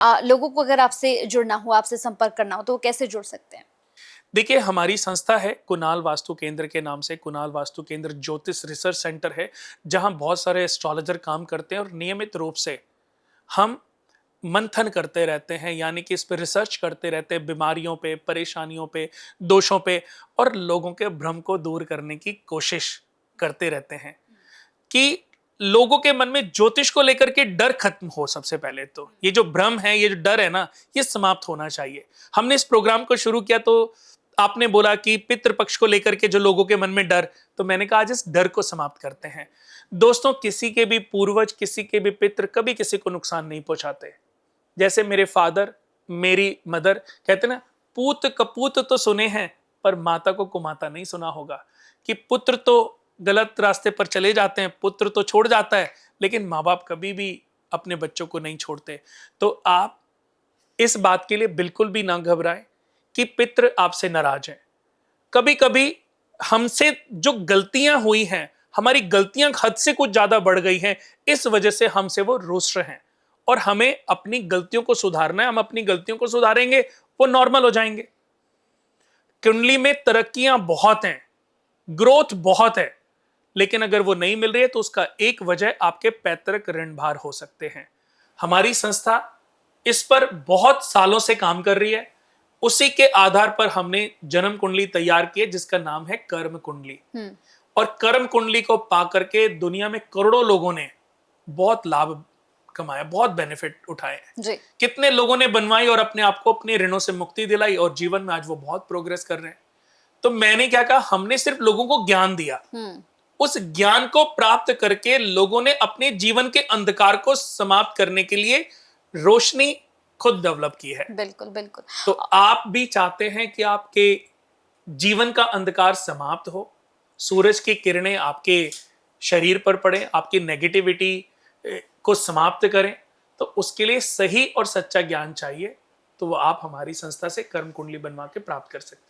लोगों को अगर आपसे जुड़ना हो, आपसे संपर्क करना हो, तो वो कैसे जुड़ सकते हैं? देखिए, हमारी संस्था है कुणाल वास्तु केंद्र के नाम से। कुणाल वास्तु केंद्र ज्योतिष रिसर्च सेंटर है, जहां बहुत सारे एस्ट्रोलॉजर काम करते हैं और नियमित रूप से हम मंथन करते रहते हैं, यानी कि इस पे रिसर्च करते रहते हैं, बीमारियों पे, परेशानियों पे, दोषों पे, और लोगों के भ्रम को दूर करने की कोशिश करते रहते हैं कि लोगों के मन में ज्योतिष को लेकर के डर खत्म हो। सबसे पहले तो ये जो भ्रम है, ये जो डर है ना, ये समाप्त होना चाहिए। हमने इस प्रोग्राम को शुरू किया तो आपने बोला कि पितृपक्ष को लेकर के जो लोगों के मन में डर, तो मैंने कहा आज इस डर को समाप्त करते हैं। दोस्तों, किसी के भी पूर्वज, किसी के भी पितृ कभी किसी को नुकसान नहीं पहुंचाते। जैसे मेरे फादर, मेरी मदर कहते ना, पूत कपूत तो सुने हैं पर माता को कुमाता नहीं सुना होगा, कि पुत्र तो गलत रास्ते पर चले जाते हैं, पुत्र तो छोड़ जाता है, लेकिन माँ बाप कभी भी अपने बच्चों को नहीं छोड़ते। तो आप इस बात के लिए बिल्कुल भी ना घबराएं कि पितृ आपसे नाराज हैं। कभी कभी हमसे जो गलतियां हुई हैं, हमारी गलतियां हद से कुछ ज्यादा बढ़ गई हैं, इस वजह से हमसे वो रुष्ट हैं, और हमें अपनी गलतियों को सुधारना है। हम अपनी गलतियों को सुधारेंगे, वो नॉर्मल हो जाएंगे। कुंडली में तरक्कियां बहुत हैं, ग्रोथ बहुत है, लेकिन अगर वो नहीं मिल रही है तो उसका एक वजह आपके पैतृक ऋण भार हो सकते हैं। हमारी संस्था इस पर बहुत सालों से काम कर रही है। उसी के आधार पर हमने जन्म कुंडली तैयार की है, जिसका नाम है कर्म कुंडली। और कर्म कुंडली को पा करके दुनिया में करोड़ों लोगों ने बहुत लाभ कमाया, बहुत बेनिफिट उठाए हैं। जी। कितने लोगों ने बनवाई और अपने आप को अपने ऋणों से मुक्ति दिलाई, और जीवन में आज वो बहुत प्रोग्रेस कर रहे हैं। तो मैंने क्या कहा, हमने सिर्फ लोगों को ज्ञान दिया। उस ज्ञान को प्राप्त करके लोगों ने अपने जीवन के अंधकार को समाप्त करने के लिए रोशनी खुद डेवलप की है। बिल्कुल, बिल्कुल। तो आप भी चाहते हैं कि आपके जीवन का अंधकार समाप्त हो, सूरज की किरणें आपके शरीर पर पड़े, आपकी नेगेटिविटी को समाप्त करें, तो उसके लिए सही और सच्चा ज्ञान चाहिए। तो वो आप हमारी संस्था से कर्म कुंडली बनवा के प्राप्त कर सकते हैं।